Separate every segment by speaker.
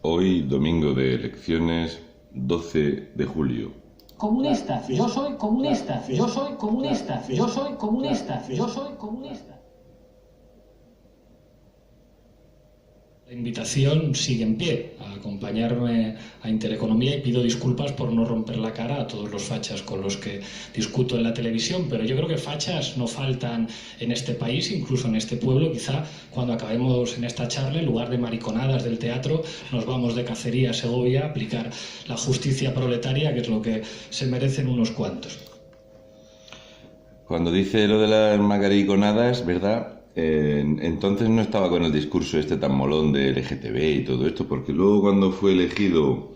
Speaker 1: Hoy, domingo de elecciones, 12 de julio.
Speaker 2: Comunista, yo soy comunista, yo soy comunista, yo soy comunista, yo soy comunista.
Speaker 3: La invitación sigue en pie a acompañarme a Intereconomía y pido disculpas por no romper la cara a todos los fachas con los que discuto en la televisión, pero yo creo que fachas no faltan en este país, incluso en este pueblo. Quizá cuando acabemos en esta charla, en lugar de mariconadas del teatro, nos vamos de cacería a Segovia a aplicar la justicia proletaria, que es lo que se merecen unos cuantos.
Speaker 1: Cuando dice lo de las mariconadas, ¿verdad? Entonces no estaba con el discurso este tan molón de LGTB y todo esto, porque luego cuando fue elegido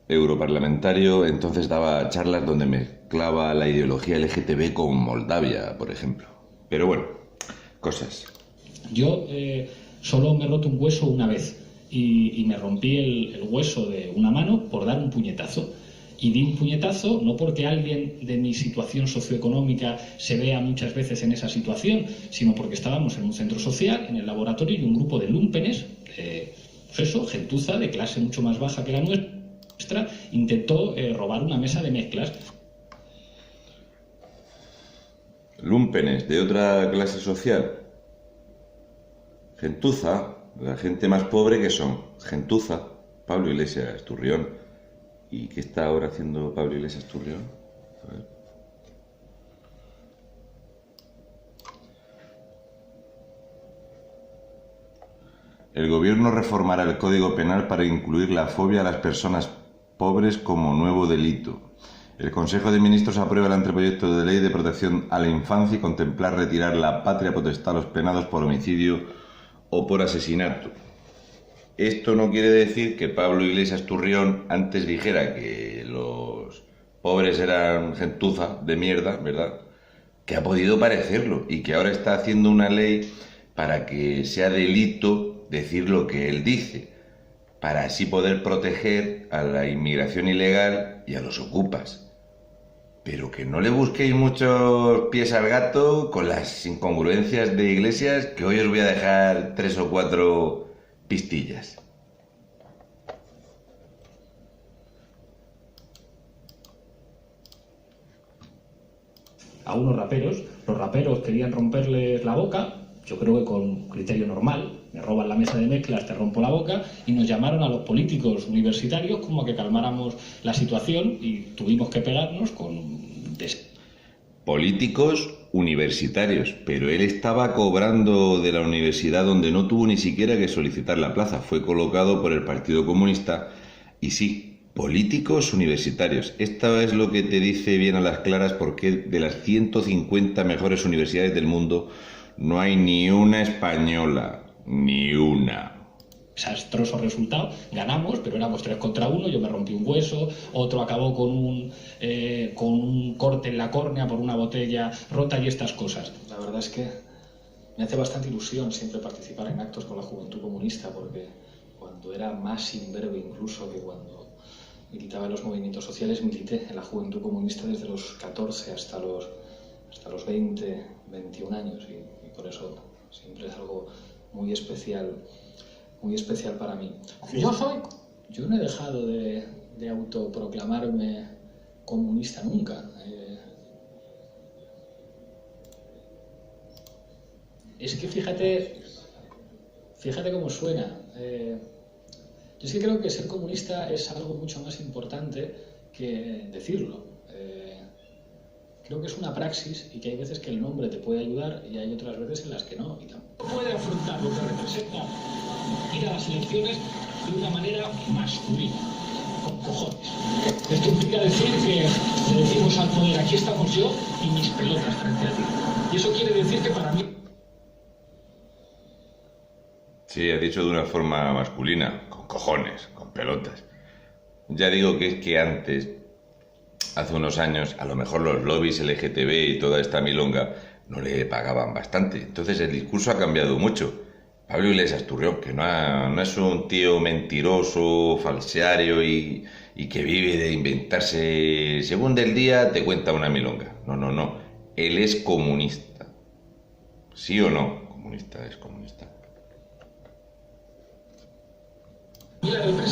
Speaker 1: europarlamentario, entonces daba charlas donde mezclaba la ideología LGTB con Moldavia, por ejemplo. Pero bueno, cosas.
Speaker 3: Yo solo me he roto un hueso una vez y me rompí el hueso de una mano por dar un puñetazo. Y di un puñetazo no porque alguien de mi situación socioeconómica se vea muchas veces en esa situación, sino porque estábamos en un centro social, en el laboratorio, y un grupo de lúmpenes, pues eso, gentuza de clase mucho más baja que la nuestra, intentó robar una mesa de mezclas.
Speaker 1: Lúmpenes de otra clase social. Gentuza, la gente más pobre que son. Gentuza, Pablo Iglesias Turrión. ¿Y qué está ahora haciendo Pablo Iglesias Turrión? A ver. El gobierno reformará el Código Penal para incluir la fobia a las personas pobres como nuevo delito. El Consejo de Ministros aprueba el anteproyecto de ley de protección a la infancia y contemplar retirar la patria potestad a los penados por homicidio o por asesinato. Esto no quiere decir que Pablo Iglesias Turrión antes dijera que los pobres eran gentuza de mierda, ¿verdad? Que ha podido parecerlo y que ahora está haciendo una ley para que sea delito decir lo que él dice, para así poder proteger a la inmigración ilegal y a los ocupas. Pero que no le busquéis muchos pies al gato con las incongruencias de Iglesias, que hoy os voy a dejar 3 o 4 pistillas.
Speaker 3: A unos raperos, los raperos querían romperles la boca, yo creo que con criterio normal, me roban la mesa de mezclas, te rompo la boca, y nos llamaron a los políticos universitarios como a que calmáramos la situación y tuvimos que pegarnos con...
Speaker 1: Políticos universitarios, pero él estaba cobrando de la universidad donde no tuvo ni siquiera que solicitar la plaza, fue colocado por el Partido Comunista. Y sí, políticos universitarios. Esto es lo que te dice bien a las claras porque de las 150 mejores universidades del mundo no hay ni una española, ni una.
Speaker 3: Desastroso resultado, ganamos, pero éramos 3 contra 1, yo me rompí un hueso, otro acabó con un corte en la córnea por una botella rota y estas cosas. La verdad es que me hace bastante ilusión siempre participar en actos con la Juventud Comunista, porque cuando era más imberbe incluso que cuando militaba en los movimientos sociales, milité en la Juventud Comunista desde los 14 hasta los 20, 21 años y por eso siempre es algo muy especial para mí. Yo no he dejado de autoproclamarme comunista nunca. Es que fíjate cómo suena. Yo es que creo que ser comunista es algo mucho más importante que decirlo. Creo que es una praxis y que hay veces que el nombre te puede ayudar y hay otras veces en las que no. Y tampoco puede afrontar lo que representa ir a las elecciones de una manera masculina, con cojones. Esto implica decir que le decimos al poder, aquí estamos yo y mis pelotas frente a ti. Y eso quiere decir que para mí...
Speaker 1: Sí, ha dicho de una forma masculina, con cojones, con pelotas. Ya digo que es que antes, hace unos años, a lo mejor los lobbies LGTB y toda esta milonga no le pagaban bastante. Entonces el discurso ha cambiado mucho. Pablo Iglesias Turrión, que no es un tío mentiroso, falseario y que vive de inventarse, según del día te cuenta una milonga. No. Él es comunista. ¿Sí o no? Comunista es comunista.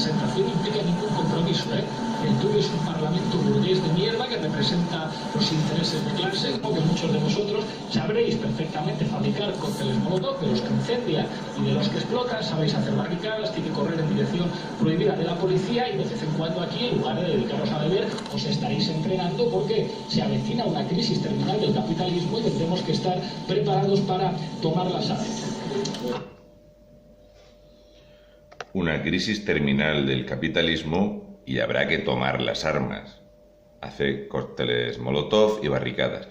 Speaker 3: representación implica ningún compromiso, ¿eh? El tuyo es un parlamento burgués de mierda que representa los intereses de clase, como que muchos de vosotros sabréis perfectamente fabricar cócteles molotov, de los que incendian y de los que explotan, sabéis hacer barricadas, tiene que correr en dirección prohibida de la policía y de vez en cuando aquí, en lugar de dedicaros a beber, os estaréis entrenando porque se avecina una crisis terminal del capitalismo y tendremos que estar preparados para tomar las armas.
Speaker 1: Una crisis terminal del capitalismo y habrá que tomar las armas. Hace cócteles molotov y barricadas.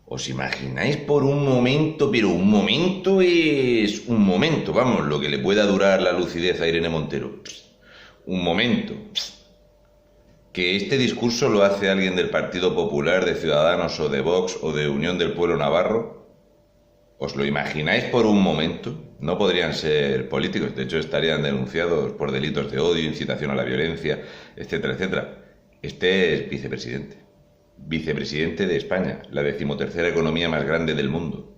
Speaker 1: ¿Os imagináis por un momento, pero un momento es un momento, vamos, lo que le pueda durar la lucidez a Irene Montero? Un momento. Que este discurso lo hace alguien del Partido Popular, de Ciudadanos o de Vox o de Unión del Pueblo Navarro. ¿Os lo imagináis por un momento? No podrían ser políticos, de hecho estarían denunciados por delitos de odio, incitación a la violencia, etcétera, etcétera. Este es vicepresidente. Vicepresidente de España, la 13ª economía más grande del mundo.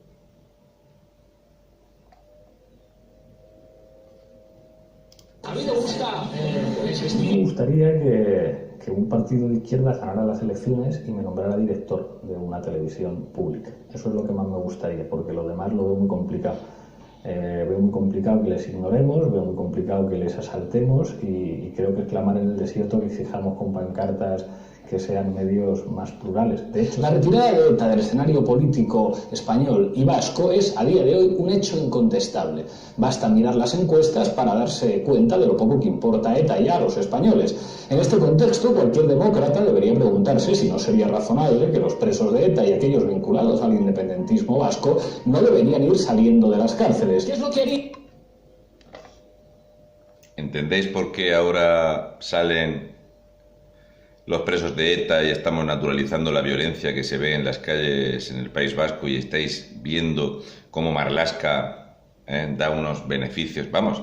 Speaker 3: A mí me gusta ese
Speaker 4: Me
Speaker 3: estilo.
Speaker 4: gustaría que un partido de izquierda ganara las elecciones y me nombrara director de una televisión pública. Eso es lo que más me gustaría, porque lo demás lo veo muy complicado. Veo muy complicado que les ignoremos, veo muy complicado que les asaltemos y creo que clamar en el desierto que exijamos con pancartas que sean medios más plurales. De hecho,
Speaker 2: La retirada de ETA del escenario político español y vasco es a día de hoy un hecho incontestable. Basta mirar las encuestas para darse cuenta de lo poco que importa ETA ya a los españoles. En este contexto, cualquier demócrata debería preguntarse si no sería razonable que los presos de ETA y aquellos vinculados al independentismo vasco no deberían ir saliendo de las cárceles. ¿Qué es lo que haría?
Speaker 1: ¿Entendéis por qué ahora salen los presos de ETA y estamos naturalizando la violencia que se ve en las calles en el País Vasco y estáis viendo cómo Marlaska da unos beneficios? Vamos,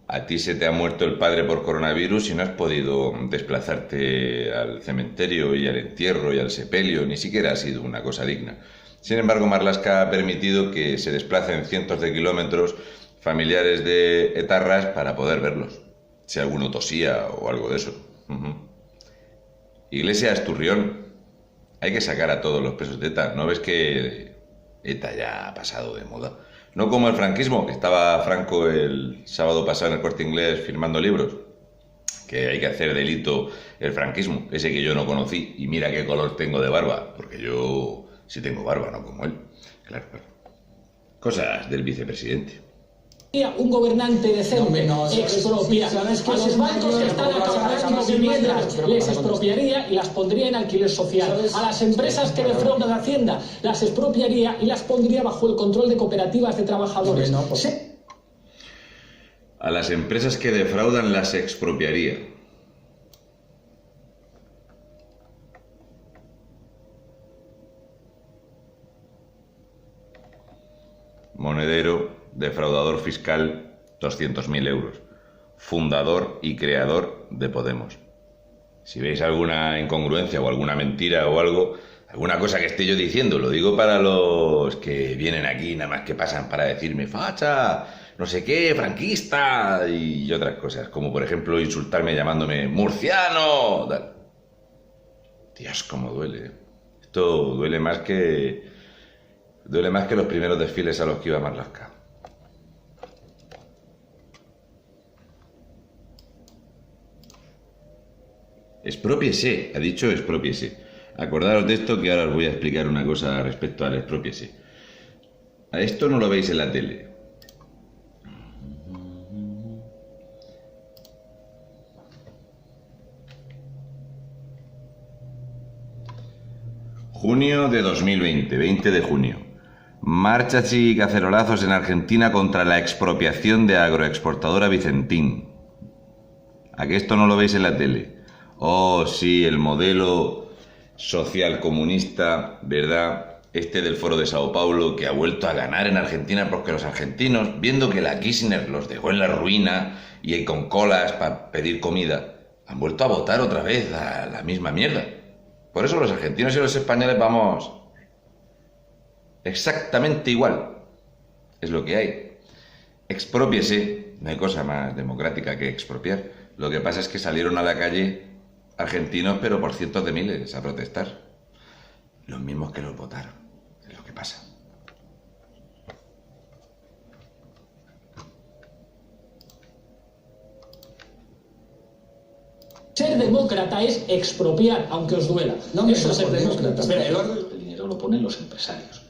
Speaker 1: a ti se te ha muerto el padre por coronavirus y no has podido desplazarte al cementerio y al entierro y al sepelio, ni siquiera ha sido una cosa digna. Sin embargo, Marlaska ha permitido que se desplacen cientos de kilómetros familiares de etarras para poder verlos, si alguno tosía o algo de eso. Iglesia Asturrión, hay que sacar a todos los presos de ETA. ¿No ves que ETA ya ha pasado de moda? No como el franquismo, que estaba Franco el sábado pasado en el Corte Inglés firmando libros, que hay que hacer delito el franquismo, ese que yo no conocí, y mira qué color tengo de barba, porque yo sí tengo barba, no como él. Claro. Cosas del vicepresidente.
Speaker 2: Un gobernante decente expropia a los bancos que están acabando viviendas, les expropiaría y las pondría en alquiler social. A las empresas que defraudan Hacienda las expropiaría y las pondría bajo el control de cooperativas de trabajadores.
Speaker 1: A las empresas que defraudan las expropiaría. Monedero, defraudador fiscal, 200.000 euros. Fundador y creador de Podemos. Si veis alguna incongruencia o alguna mentira o algo, alguna cosa que esté yo diciendo, lo digo para los que vienen aquí, nada más que pasan para decirme facha, no sé qué, franquista y otras cosas, como por ejemplo insultarme llamándome murciano. Dios, cómo duele. Esto duele más que los primeros desfiles a los que iba Marlaska. Exprópiese, ha dicho exprópiese. Acordaros de esto, que ahora os voy a explicar una cosa respecto al exprópiese. A esto no lo veis en la tele. Junio de 2020, 20 de junio. Marchas y cacerolazos en Argentina contra la expropiación de agroexportadora Vicentín. ¿A que esto no lo veis en la tele? Oh, sí, el modelo social comunista, ¿verdad? Este del Foro de Sao Paulo, que ha vuelto a ganar en Argentina porque los argentinos, viendo que la Kirchner los dejó en la ruina y con colas para pedir comida, han vuelto a votar otra vez a la misma mierda. Por eso los argentinos y los españoles vamos exactamente igual. Es lo que hay. Exprópiese. No hay cosa más democrática que expropiar. Lo que pasa es que salieron a la calle argentinos, pero por cientos de miles, a protestar. Los mismos que los votaron. Es lo que pasa.
Speaker 3: Ser demócrata es expropiar, aunque os duela.
Speaker 2: No,
Speaker 3: eso es ser
Speaker 2: por Dios,
Speaker 3: demócrata.
Speaker 2: espera,
Speaker 3: El dinero lo ponen los empresarios.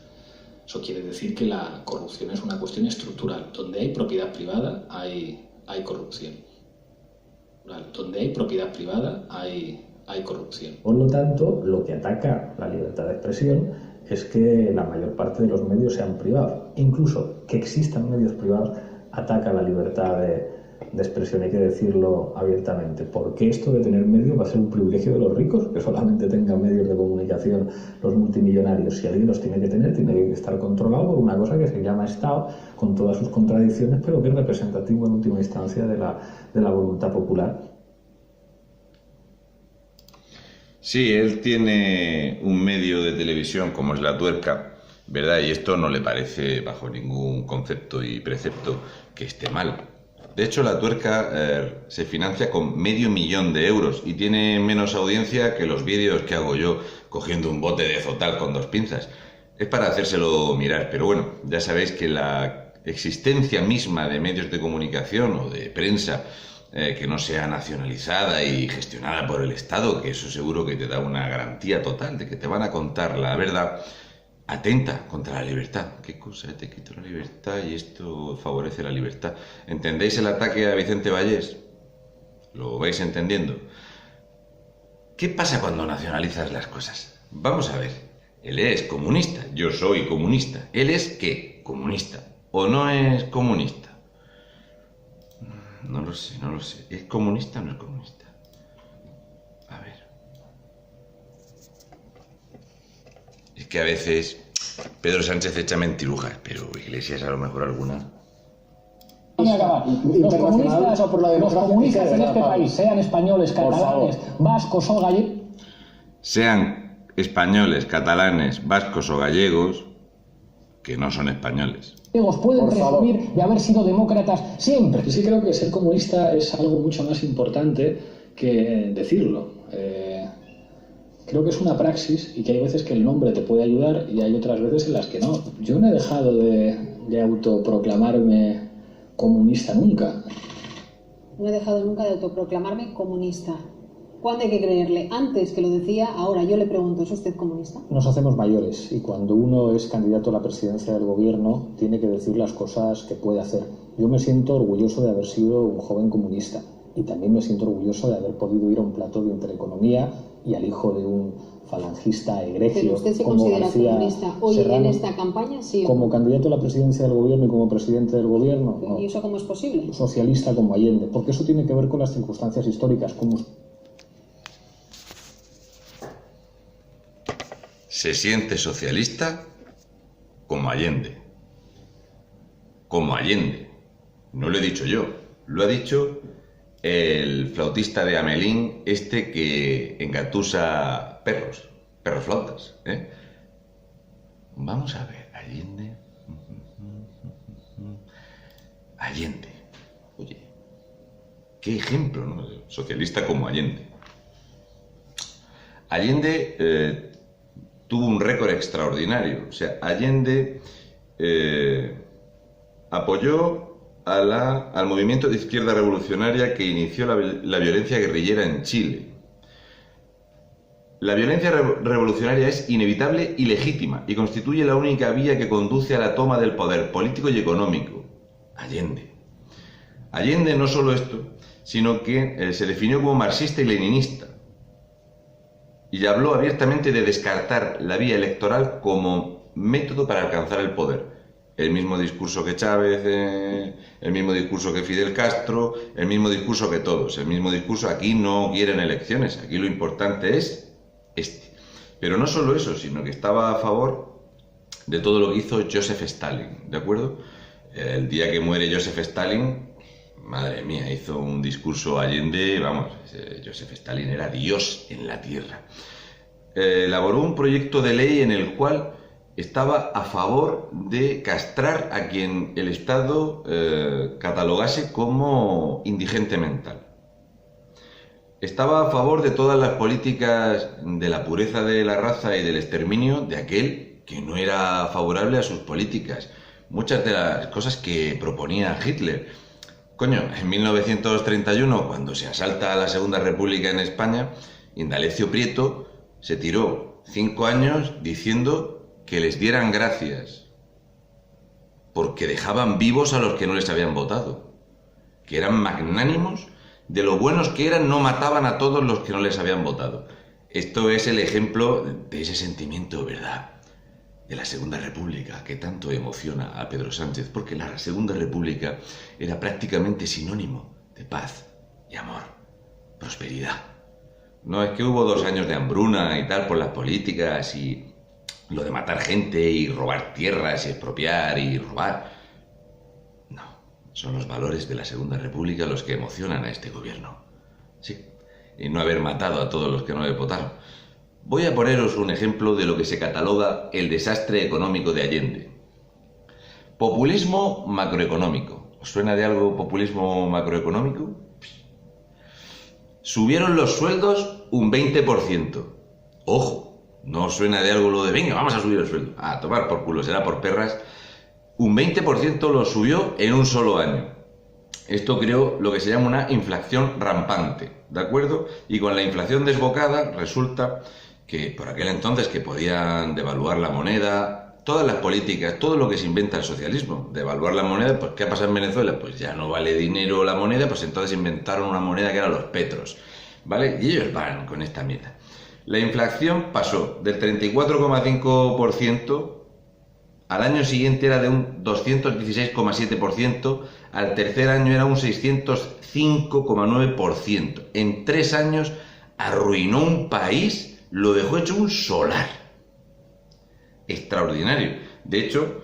Speaker 3: Eso quiere decir que la corrupción es una cuestión estructural. Donde hay propiedad privada, hay corrupción. Donde hay propiedad privada, hay corrupción.
Speaker 4: Por lo tanto, lo que ataca la libertad de expresión es que la mayor parte de los medios sean privados. Incluso que existan medios privados ataca la libertad de expresión, hay que decirlo abiertamente, porque esto de tener medios va a ser un privilegio de los ricos, que solamente tengan medios de comunicación los multimillonarios. Si alguien los tiene que tener, tiene que estar controlado por una cosa que se llama Estado, con todas sus contradicciones, pero que es representativo en última instancia de la voluntad popular.
Speaker 1: Sí, él tiene un medio de televisión como es La Tuerca, ¿verdad? Y esto no le parece, bajo ningún concepto y precepto, que esté mal. De hecho, La Tuerca se financia con $500.000 de euros y tiene menos audiencia que los vídeos que hago yo cogiendo un bote de Zotal con 2 pinzas. Es para hacérselo mirar, pero bueno, ya sabéis que la existencia misma de medios de comunicación o de prensa que no sea nacionalizada y gestionada por el Estado, que eso seguro que te da una garantía total de que te van a contar la verdad, atenta contra la libertad. ¿Qué cosa? Te quito la libertad y esto favorece la libertad. ¿Entendéis el ataque a Vicente Vallés? ¿Lo vais entendiendo? ¿Qué pasa cuando nacionalizas las cosas? Vamos a ver. Él es comunista, yo soy comunista. ¿Él es qué? Comunista. ¿O no es comunista? No lo sé, no lo sé. ¿Es comunista o no es comunista? A ver. Es que a veces Pedro Sánchez echa mentirujas, pero Iglesias a lo mejor alguna.
Speaker 5: Los comunistas en este país, sean españoles, catalanes, vascos o gallegos,
Speaker 1: Sean españoles, catalanes, vascos o gallegos, que no son españoles.
Speaker 5: pueden presumir de haber sido demócratas siempre.
Speaker 2: Sí creo que ser comunista es algo mucho más importante que decirlo. Creo que es una praxis y que hay veces que el nombre te puede ayudar y hay otras veces en las que no. Yo no he dejado de autoproclamarme comunista nunca.
Speaker 6: No he dejado nunca de autoproclamarme comunista. ¿Cuándo hay que creerle? Antes que lo decía, ahora yo le pregunto, ¿es usted comunista?
Speaker 5: Nos hacemos mayores y cuando uno es candidato a la presidencia del gobierno tiene que decir las cosas que puede hacer. Yo me siento orgulloso de haber sido un joven comunista y también me siento orgulloso de haber podido ir a un plató de Intereconomía y al hijo de un falangista egregio.
Speaker 6: ¿Pero usted se
Speaker 5: como
Speaker 6: considera
Speaker 5: García
Speaker 6: comunista hoy
Speaker 5: Serrano,
Speaker 6: en esta campaña? Sí.
Speaker 5: como candidato a la presidencia del gobierno y como presidente del gobierno? No.
Speaker 6: ¿Y eso cómo es posible?
Speaker 5: Socialista como Allende, porque eso tiene que ver con las circunstancias históricas. Como
Speaker 1: Se siente socialista como Allende. Como Allende. No lo he dicho yo, lo ha dicho el flautista de Amelín, este que engatusa perros flautas, ¿eh? Vamos a ver, Allende. Allende. Oye, qué ejemplo, ¿no? Socialista como Allende. Allende tuvo un récord extraordinario. O sea, Allende apoyó al movimiento de izquierda revolucionaria que inició la violencia guerrillera en Chile. La violencia revolucionaria es inevitable y legítima y constituye la única vía que conduce a la toma del poder político y económico. Allende. Allende no solo esto, sino que se definió como marxista y leninista. Y habló abiertamente de descartar la vía electoral como método para alcanzar el poder. El mismo discurso que Chávez, el mismo discurso que Fidel Castro, el mismo discurso que todos, el mismo discurso. Aquí no quieren elecciones, aquí lo importante es este. Pero no solo eso, sino que estaba a favor de todo lo que hizo Joseph Stalin, ¿de acuerdo? El día que muere Joseph Stalin, madre mía, hizo un discurso Allende, vamos, Joseph Stalin era Dios en la tierra. Elaboró un proyecto de ley en el cual estaba a favor de castrar a quien el Estado catalogase como indigente mental. Estaba a favor de todas las políticas de la pureza de la raza y del exterminio de aquel que no era favorable a sus políticas. Muchas de las cosas que proponía Hitler. Coño, en 1931, cuando se asalta a la Segunda República en España, Indalecio Prieto se tiró 5 años diciendo que les dieran gracias, porque dejaban vivos a los que no les habían votado, que eran magnánimos, de lo buenos que eran, no mataban a todos los que no les habían votado. Esto es el ejemplo de ese sentimiento, ¿verdad?, de la Segunda República, que tanto emociona a Pedro Sánchez, porque la Segunda República era prácticamente sinónimo de paz y amor, prosperidad. No es que hubo 2 años de hambruna y tal por las políticas y lo de matar gente y robar tierras y expropiar y robar. No, son los valores de la Segunda República los que emocionan a este gobierno. Sí, y no haber matado a todos los que no le votaron. Voy a poneros un ejemplo de lo que se cataloga el desastre económico de Allende. Populismo macroeconómico. ¿Os suena de algo populismo macroeconómico? Subieron los sueldos un 20%. Ojo, no os suena de algo lo de venga, vamos a subir el sueldo. A tomar por culo, será por perras. Un 20% lo subió en un solo año. Esto creó lo que se llama una inflación rampante, ¿de acuerdo? Y con la inflación desbocada resulta que por aquel entonces que podían devaluar la moneda, todas las políticas, todo lo que se inventa el socialismo, devaluar la moneda, pues ¿qué ha pasado en Venezuela? Pues ya no vale dinero la moneda, pues entonces inventaron una moneda que eran los petros, ¿vale? Y ellos van con esta mierda. La inflación pasó del 34,5%, al año siguiente era de un 216,7%, al tercer año era un 605,9%. En 3 años arruinó un país, lo dejó hecho un solar. Extraordinario. De hecho,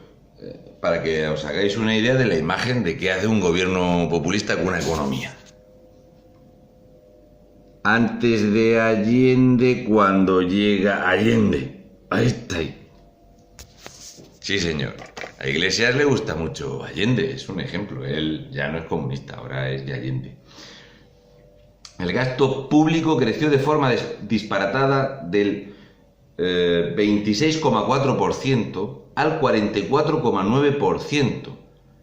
Speaker 1: para que os hagáis una idea de la imagen de qué hace un gobierno populista con una economía. Antes de Allende, cuando llega Allende. Ahí está ahí. Sí, señor. A Iglesias le gusta mucho Allende, es un ejemplo. Él ya no es comunista, ahora es de Allende. El gasto público creció de forma disparatada del 26,4% al 44,9%.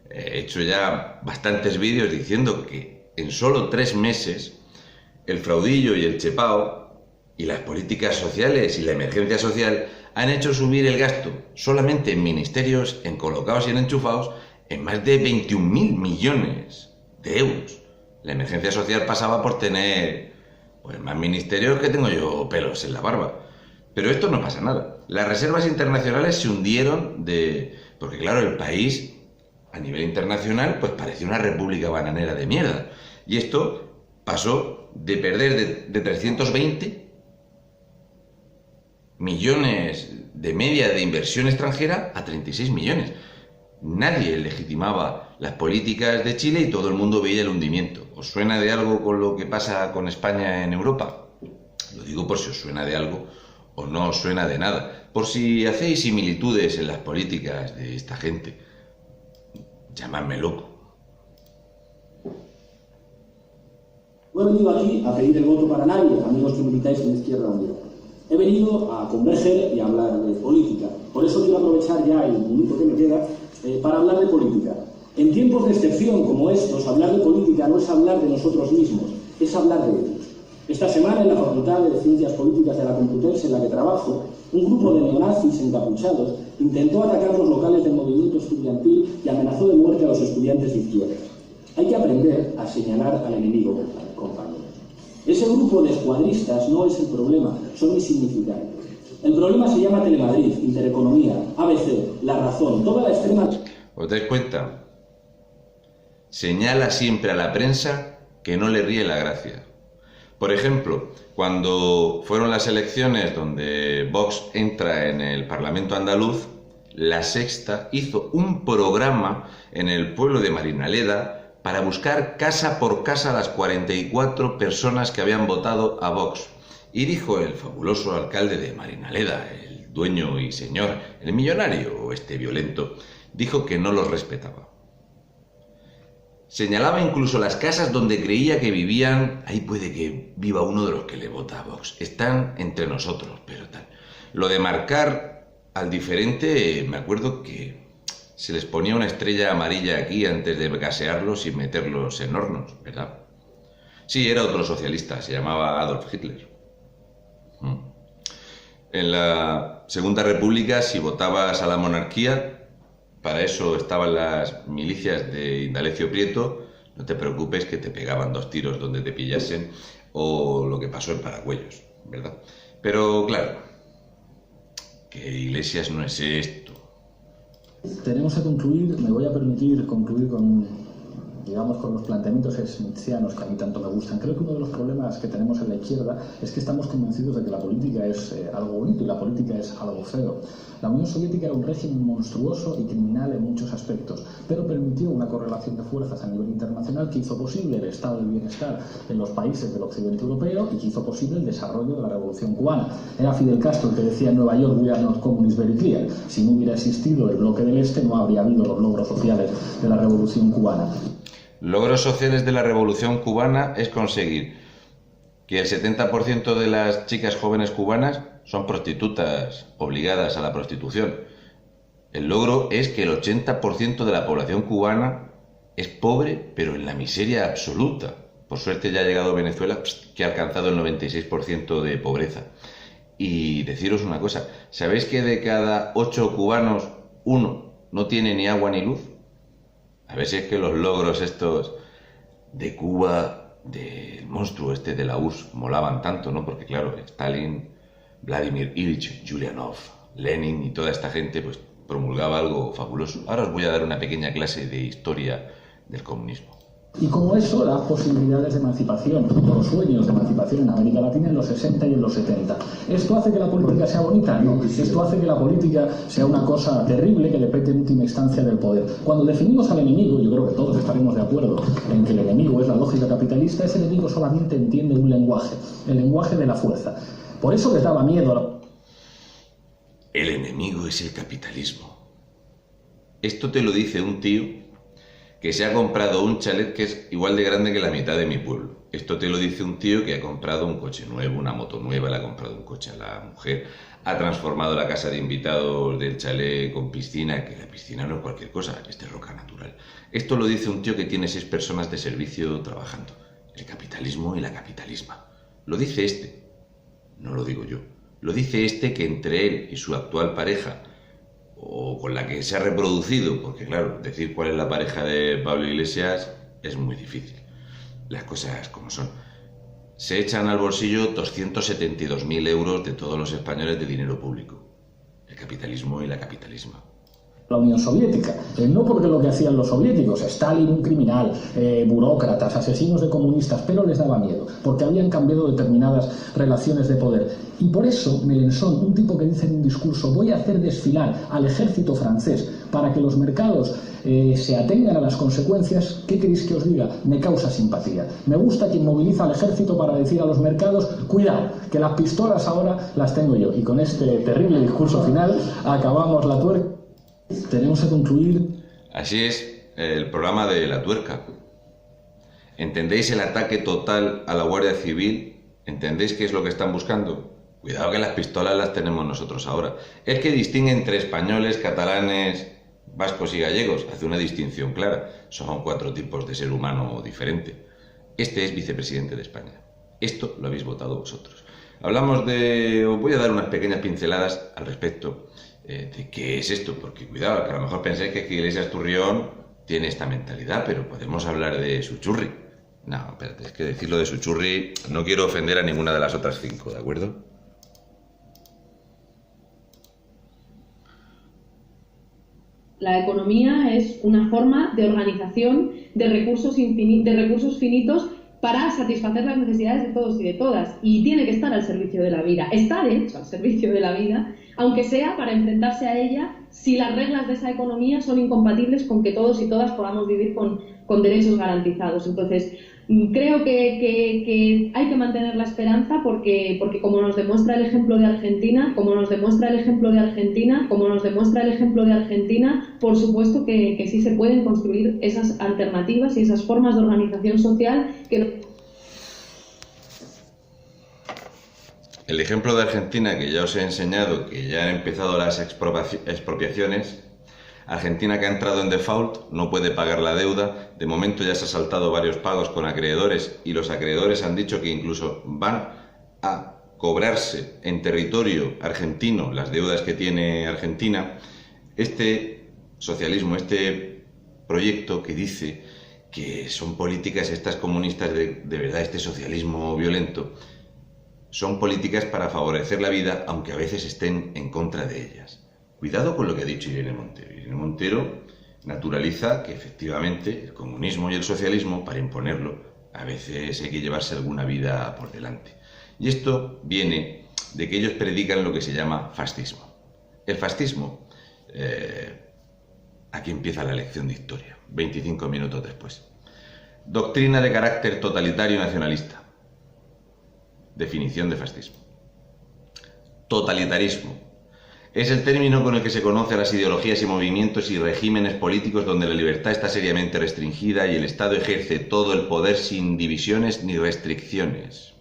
Speaker 1: He hecho ya bastantes vídeos diciendo que en solo 3 meses el fraudillo y el chepao y las políticas sociales y la emergencia social han hecho subir el gasto solamente en ministerios, en colocados y en enchufados, en más de 21.000 millones de euros. La emergencia social pasaba por tener pues más ministerios que tengo yo pelos en la barba. Pero esto no pasa nada. Las reservas internacionales se hundieron porque claro, el país a nivel internacional pues parecía una república bananera de mierda. Y esto pasó de perder de 320 millones de media de inversión extranjera a 36 millones. Nadie legitimaba las políticas de Chile y todo el mundo veía el hundimiento. ¿Os suena de algo con lo que pasa con España en Europa? Lo digo por si os suena de algo o no os suena de nada. Por si hacéis similitudes en las políticas de esta gente. Llamadme loco.
Speaker 7: No he venido aquí a pedir el voto para nadie, amigos que militáis en Izquierda Unida. He venido a converger y a hablar de política. Por eso quiero aprovechar ya el minuto que me queda para hablar de política. En tiempos de excepción como estos, hablar de política no es hablar de nosotros mismos, es hablar de ellos. Esta semana en la Facultad de Ciencias Políticas de la Complutense, en la que trabajo, un grupo de neonazis encapuchados intentó atacar los locales del movimiento estudiantil y amenazó de muerte a los estudiantes de izquierda. Hay que aprender a señalar al enemigo, compañeros. Ese grupo de escuadristas no es el problema, son insignificantes. El problema se llama Telemadrid, Intereconomía, ABC, La Razón, toda la extrema...
Speaker 1: ¿Os dais cuenta? Señala siempre a la prensa que no le ríe la gracia. Por ejemplo, cuando fueron las elecciones donde Vox entra en el Parlamento andaluz, La Sexta hizo un programa en el pueblo de Marinaleda para buscar casa por casa a las 44 personas que habían votado a Vox. Y dijo el fabuloso alcalde de Marinaleda, el dueño y señor, el millonario, violento, dijo que no los respetaba. Señalaba incluso las casas donde creía que vivían. Ahí puede que viva uno de los que le vota a Vox. Están entre nosotros, pero tal. Lo de marcar al diferente, me acuerdo que se les ponía una estrella amarilla aquí antes de gasearlos y meterlos en hornos, ¿verdad? Sí, era otro socialista, se llamaba Adolf Hitler. En la Segunda República, si votabas a la monarquía, para eso estaban las milicias de Indalecio Prieto, no te preocupes que te pegaban 2 tiros donde te pillasen, o lo que pasó en Paracuellos, ¿verdad? Pero claro, que Iglesias no es esto.
Speaker 5: Tenemos que concluir, me voy a permitir concluir con los planteamientos smithianos que a mí tanto me gustan. Creo que uno de los problemas que tenemos en la izquierda es que estamos convencidos de que la política es algo bonito y la política es algo feo. La Unión Soviética era un régimen monstruoso y criminal en muchos aspectos, pero permitió una correlación de fuerzas a nivel internacional que hizo posible el estado del bienestar en los países del occidente europeo y que hizo posible el desarrollo de la Revolución Cubana. Era Fidel Castro el que decía en Nueva York: "We are not communists, very clear". Si no hubiera existido el bloque del Este, no habría habido los logros sociales de la Revolución Cubana.
Speaker 1: Logros sociales de la Revolución Cubana es conseguir que el 70% de las chicas jóvenes cubanas son prostitutas obligadas a la prostitución. El logro es que el 80% de la población cubana es pobre, pero en la miseria absoluta. Por suerte ya ha llegado Venezuela, que ha alcanzado el 96% de pobreza. Y deciros una cosa, ¿sabéis que de cada 8 cubanos, 1 no tiene ni agua ni luz? A ver si es que los logros estos de Cuba, del monstruo de la URSS, molaban tanto, ¿no? Porque claro, Stalin, Vladimir Ilich Ulyanov, Lenin y toda esta gente pues promulgaba algo fabuloso. Ahora os voy a dar una pequeña clase de historia del comunismo.
Speaker 5: Y como eso, las posibilidades de emancipación, los sueños de emancipación en América Latina en los 60 y en los 70. ¿Esto hace que la política sea bonita? No. Esto hace que la política sea una cosa terrible que depende en última instancia del poder. Cuando definimos al enemigo, yo creo que todos estaremos de acuerdo en que el enemigo es la lógica capitalista, ese enemigo solamente entiende un lenguaje, el lenguaje de la fuerza. Por eso les daba miedo.
Speaker 1: El enemigo es el capitalismo. Esto te lo dice un tío que se ha comprado un chalet que es igual de grande que la mitad de mi pueblo. Esto te lo dice un tío que ha comprado un coche nuevo, una moto nueva, le ha comprado un coche a la mujer, ha transformado la casa de invitados del chalet con piscina, que la piscina no es cualquier cosa, es de roca natural. Esto lo dice un tío que tiene 6 personas de servicio trabajando. El capitalismo y la capitalisma. Lo dice este, no lo digo yo. Lo dice este que entre él y su actual pareja, o con la que se ha reproducido, porque claro, decir cuál es la pareja de Pablo Iglesias es muy difícil, las cosas como son, se echan al bolsillo 272.000 euros de todos los españoles de dinero público. El capitalismo y la capitalisma.
Speaker 5: La Unión Soviética, no porque lo que hacían los soviéticos, Stalin un criminal, burócratas, asesinos de comunistas, pero les daba miedo, porque habían cambiado determinadas relaciones de poder. Y por eso Mélenchon, un tipo que dice en un discurso: voy a hacer desfilar al ejército francés para que los mercados se atengan a las consecuencias, ¿qué queréis que os diga? Me causa simpatía. Me gusta quien moviliza al ejército para decir a los mercados: cuidado, que las pistolas ahora las tengo yo. Y con este terrible discurso final acabamos la tuerca. Tenemos que concluir.
Speaker 1: Así es el programa de la tuerca. ¿Entendéis el ataque total a la Guardia Civil? ¿Entendéis qué es lo que están buscando? Cuidado que las pistolas las tenemos nosotros ahora. Es que distingue entre españoles, catalanes, vascos y gallegos. Hace una distinción clara. Son 4 tipos de ser humano diferente. Este es vicepresidente de España. Esto lo habéis votado vosotros. Hablamos de... Os voy a dar unas pequeñas pinceladas al respecto de qué es esto, porque cuidado, que a lo mejor pensáis que Iglesias Turrión tiene esta mentalidad, pero podemos hablar de su churri. No, espérate, es que decirlo de su churri no quiero ofender a ninguna de las otras 5, ¿de acuerdo?
Speaker 8: La economía es una forma de organización de recursos finitos para satisfacer las necesidades de todos y de todas, y tiene que estar al servicio de la vida. Está de hecho al servicio de la vida, aunque sea para enfrentarse a ella si las reglas de esa economía son incompatibles con que todos y todas podamos vivir con derechos garantizados. Entonces, Creo que hay que mantener la esperanza porque como nos demuestra el ejemplo de Argentina, por supuesto que sí se pueden construir esas alternativas y esas formas de organización social que...
Speaker 1: El ejemplo de Argentina, que ya os he enseñado, que ya han empezado las expropiaciones. Argentina, que ha entrado en default, no puede pagar la deuda. De momento ya se ha saltado varios pagos con acreedores y los acreedores han dicho que incluso van a cobrarse en territorio argentino las deudas que tiene Argentina. Este socialismo, este proyecto que dice que son políticas estas comunistas de verdad, este socialismo violento, son políticas para favorecer la vida, aunque a veces estén en contra de ellas. Cuidado con lo que ha dicho Irene Montero. Irene Montero naturaliza que efectivamente el comunismo y el socialismo, para imponerlo, a veces hay que llevarse alguna vida por delante. Y esto viene de que ellos predican lo que se llama fascismo. El fascismo, aquí empieza la lección de historia, 25 minutos después. Doctrina de carácter totalitario y nacionalista. Definición de fascismo. Totalitarismo. Es el término con el que se conoce a las ideologías y movimientos y regímenes políticos donde la libertad está seriamente restringida y el Estado ejerce todo el poder sin divisiones ni restricciones.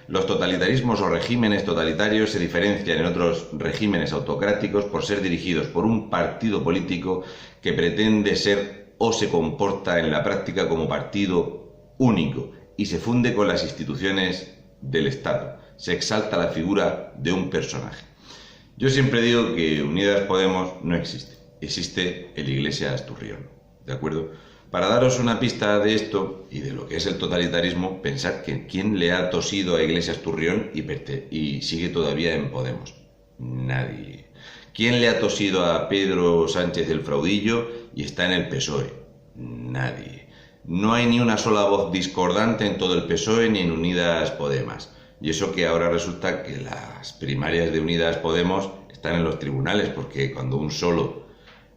Speaker 1: Los totalitarismos o regímenes totalitarios se diferencian en otros regímenes autocráticos por ser dirigidos por un partido político que pretende ser o se comporta en la práctica como partido único y se funde con las instituciones del Estado. Se exalta la figura de un personaje. Yo siempre digo que Unidas Podemos no existe. Existe el Iglesias Turrión. ¿De acuerdo? Para daros una pista de esto y de lo que es el totalitarismo, pensad que ¿quién le ha tosido a Iglesias Turrión y sigue todavía en Podemos? Nadie. ¿Quién le ha tosido a Pedro Sánchez el Fraudillo y está en el PSOE? Nadie. No hay ni una sola voz discordante en todo el PSOE ni en Unidas Podemos. Y eso que ahora resulta que las primarias de Unidas Podemos están en los tribunales, porque cuando un solo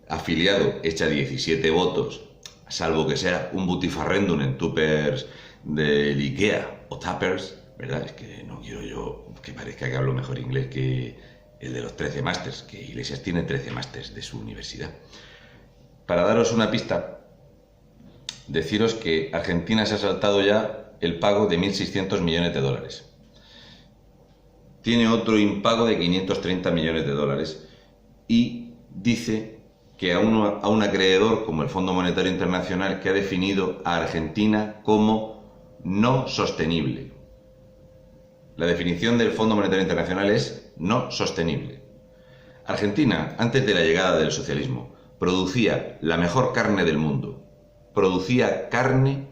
Speaker 1: afiliado echa 17 votos, salvo que sea un butifarrendum en tuppers del IKEA o tuppers, ¿verdad? Es que no quiero yo que parezca que hablo mejor inglés que el de los 13 másters, que Iglesias tiene 13 másters de su universidad. Para daros una pista, deciros que Argentina se ha saltado ya el pago de 1.600 millones de dólares. Tiene otro impago de 530 millones de dólares y dice que a un acreedor como el Fondo Monetario Internacional, que ha definido a Argentina como no sostenible. La definición del Fondo Monetario Internacional es no sostenible. Argentina, antes de la llegada del socialismo, producía la mejor carne del mundo. Producía carne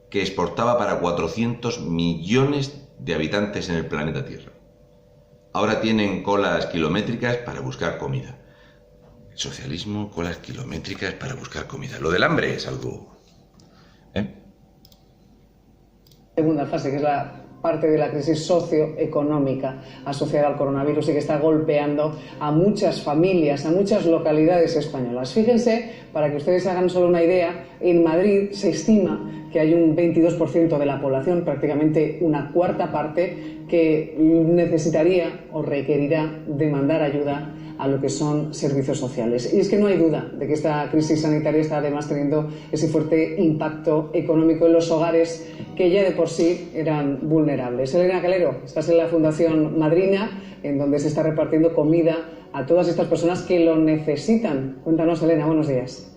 Speaker 1: que exportaba para 400 millones de habitantes en el planeta Tierra. Ahora tienen colas kilométricas para buscar comida. El socialismo, colas kilométricas para buscar comida. Lo del hambre es algo...
Speaker 9: Segunda fase, que es la parte de la crisis socioeconómica asociada al coronavirus y que está golpeando a muchas familias, a muchas localidades españolas. Fíjense, para que ustedes hagan solo una idea, en Madrid se estima que hay un 22% de la población, prácticamente una cuarta parte, que necesitaría o requerirá demandar ayuda a lo que son servicios sociales. Y es que no hay duda de que esta crisis sanitaria está además teniendo ese fuerte impacto económico en los hogares que ya de por sí eran vulnerables. Elena Calero, estás en la Fundación Madrina, en donde se está repartiendo comida a todas estas personas que lo necesitan. Cuéntanos, Elena, buenos días.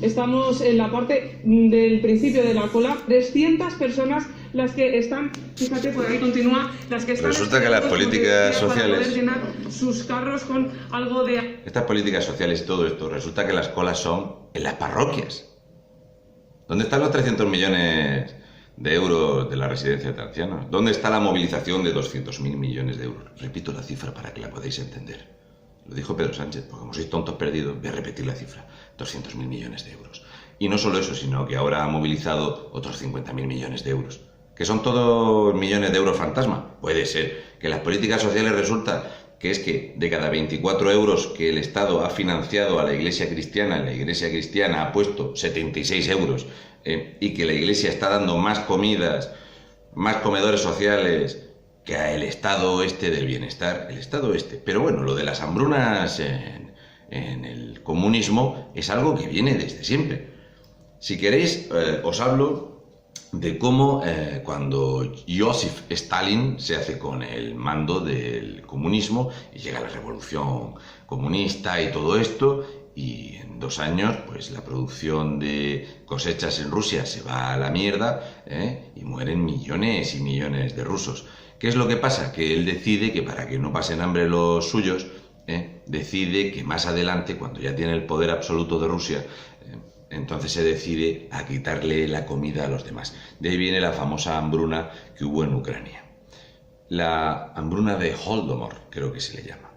Speaker 10: Estamos en la parte del principio de la cola, 300 personas las que están, fíjate, por ahí continúa, las que están...
Speaker 1: Resulta que las políticas sociales...
Speaker 10: Para poder llenar sus carros con algo de...
Speaker 1: Estas políticas sociales y todo esto, resulta que las colas son en las parroquias. ¿Dónde están los 300 millones de euros de la residencia de ancianos? ¿Dónde está la movilización de 200.000 millones de euros? Repito la cifra para que la podáis entender. Lo dijo Pedro Sánchez, porque como sois tontos perdidos, voy a repetir la cifra. 200.000 millones de euros. Y no solo eso, sino que ahora ha movilizado otros 50.000 millones de euros. ¿Que son todos millones de euros fantasma? Puede ser. Que las políticas sociales resulta que es que de cada 24 euros que el Estado ha financiado a la Iglesia Cristiana ha puesto 76 euros y que la Iglesia está dando más comidas, más comedores sociales que el estado este del bienestar, el estado este. Pero bueno, lo de las hambrunas en el comunismo es algo que viene desde siempre. Si queréis, os hablo de cómo cuando Joseph Stalin se hace con el mando del comunismo y llega la revolución comunista y todo esto, y en 2 años pues la producción de cosechas en Rusia se va a la mierda, y mueren millones y millones de rusos. ¿Qué es lo que pasa? Que él decide que para que no pasen hambre los suyos, decide que más adelante, cuando ya tiene el poder absoluto de Rusia, entonces se decide a quitarle la comida a los demás. De ahí viene la famosa hambruna que hubo en Ucrania. La hambruna de Holodomor, creo que se le llama.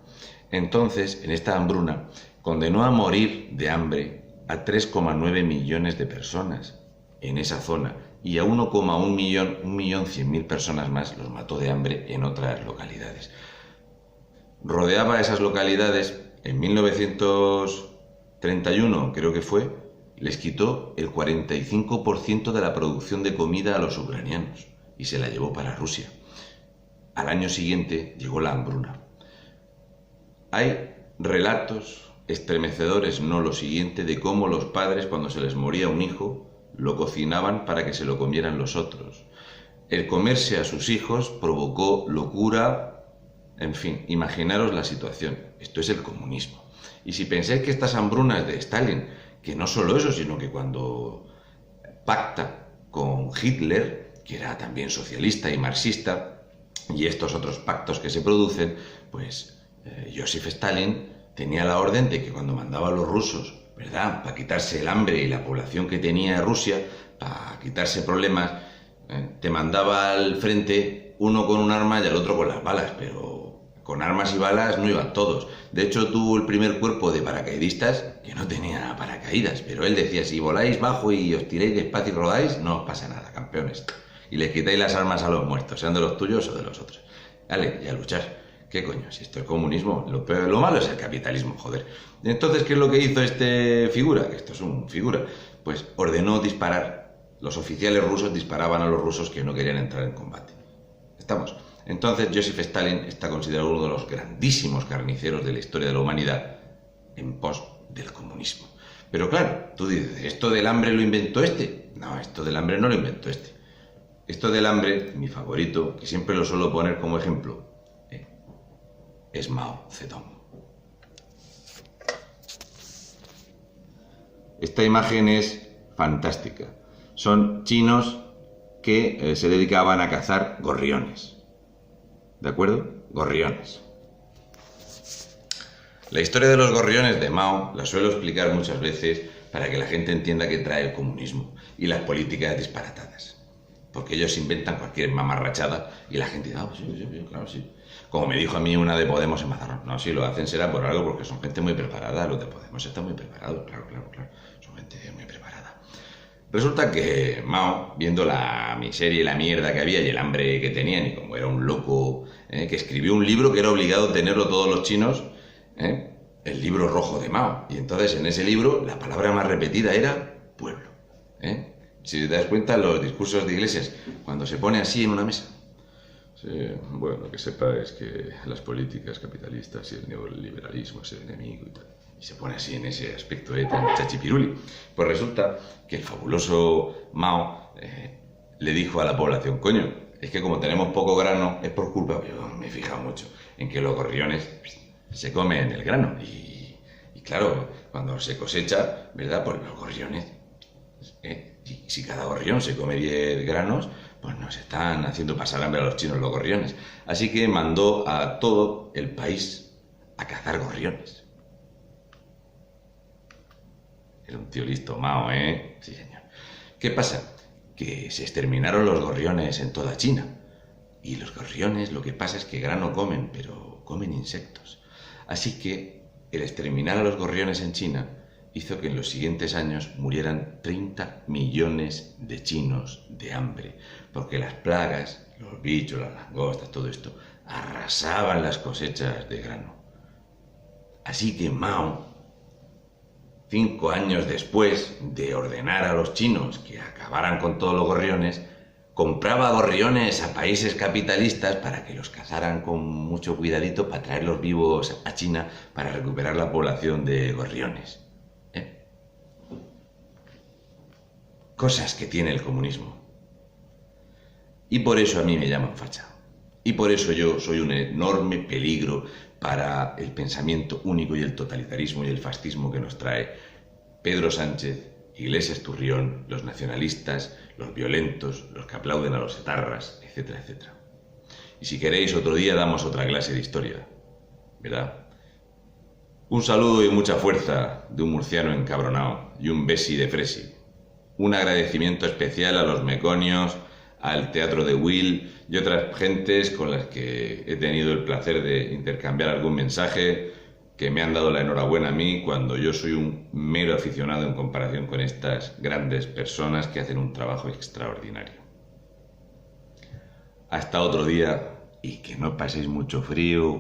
Speaker 1: Entonces, en esta hambruna, condenó a morir de hambre a 3,9 millones de personas en esa zona, y a 1,1 millón, 1.100.000 personas más los mató de hambre en otras localidades. Rodeaba esas localidades en 1931, creo que fue, les quitó el 45% de la producción de comida a los ucranianos y se la llevó para Rusia. Al año siguiente llegó la hambruna. Hay relatos estremecedores, no lo siguiente, de cómo los padres, cuando se les moría un hijo, lo cocinaban para que se lo comieran los otros. El comerse a sus hijos provocó locura. En fin, imaginaros la situación. Esto es el comunismo. Y si pensáis que estas hambrunas de Stalin, que no solo eso, sino que cuando pacta con Hitler, que era también socialista y marxista, y estos otros pactos que se producen, pues Joseph Stalin tenía la orden de que cuando mandaba a los rusos, ¿verdad?, para quitarse el hambre y la población que tenía Rusia, para quitarse problemas, te mandaba al frente uno con un arma y al otro con las balas, pero con armas y balas no iban todos. De hecho, tuvo el primer cuerpo de paracaidistas que no tenía paracaídas, pero él decía, si voláis bajo y os tiráis despacio y rodáis, no os pasa nada, campeones. Y les quitáis las armas a los muertos, sean de los tuyos o de los otros. Vale, y a luchar. ¿Qué coño? Si esto es comunismo, lo malo es el capitalismo, joder. Entonces, ¿qué es lo que hizo este figura? Esto es un figura. Pues ordenó disparar. Los oficiales rusos disparaban a los rusos que no querían entrar en combate. ¿Estamos? Entonces, Joseph Stalin está considerado uno de los grandísimos carniceros de la historia de la humanidad en pos del comunismo. Pero claro, tú dices, ¿esto del hambre lo inventó este? No, esto del hambre no lo inventó este. Esto del hambre, mi favorito, que siempre lo suelo poner como ejemplo, es Mao Zedong. Esta imagen es fantástica. Son chinos que se dedicaban a cazar gorriones. ¿De acuerdo? Gorriones. La historia de los gorriones de Mao la suelo explicar muchas veces para que la gente entienda qué trae el comunismo y las políticas disparatadas. Porque ellos inventan cualquier mamarrachada y la gente dice, sí, claro, sí. Como me dijo a mí una de Podemos en Mazarrón. No, si lo hacen será por algo, porque son gente muy preparada. Los de Podemos están muy preparados, claro. Son gente muy preparada. Resulta que Mao, viendo la miseria y la mierda que había y el hambre que tenían, y como era un loco que escribió un libro que era obligado tenerlo todos los chinos, el libro rojo de Mao. Y entonces en ese libro la palabra más repetida era pueblo. Si te das cuenta, los discursos de iglesias, cuando se pone así en una mesa. Sí, bueno, que sepáis que las políticas capitalistas y el neoliberalismo es el enemigo y tal. Y se pone así en ese aspecto tan chachipiruli. Pues resulta que el fabuloso Mao le dijo a la población, coño, es que como tenemos poco grano, es por culpa, yo me he fijado mucho en que los gorriones se comen el grano. Y claro, cuando se cosecha, ¿verdad? Pues los gorriones, si cada gorrión se come 10 granos, pues nos están haciendo pasar hambre a los chinos los gorriones. Así que mandó a todo el país a cazar gorriones. Era un tío listo, Mao, ¿eh? Sí, señor. ¿Qué pasa? Que se exterminaron los gorriones en toda China. Y los gorriones, lo que pasa es que grano comen, pero comen insectos. Así que el exterminar a los gorriones en China hizo que en los siguientes años murieran 30 millones de chinos de hambre, porque las plagas, los bichos, las langostas, todo esto, arrasaban las cosechas de grano. Así que Mao 5 años después de ordenar a los chinos que acabaran con todos los gorriones, compraba gorriones a países capitalistas para que los cazaran con mucho cuidadito para traerlos vivos a China para recuperar la población de gorriones. Cosas que tiene el comunismo. Y por eso a mí me llaman facha. Y por eso yo soy un enorme peligro para el pensamiento único y el totalitarismo y el fascismo que nos trae Pedro Sánchez, Iglesias Turrión, los nacionalistas, los violentos, los que aplauden a los etarras, etcétera, etcétera. Y si queréis, otro día damos otra clase de historia, ¿verdad? Un saludo y mucha fuerza de un murciano encabronado y un besi de fresi. Un agradecimiento especial a los meconios, al Teatro de Will y otras gentes con las que he tenido el placer de intercambiar algún mensaje, que me han dado la enhorabuena a mí cuando yo soy un mero aficionado en comparación con estas grandes personas que hacen un trabajo extraordinario. Hasta otro día y que no paséis mucho frío.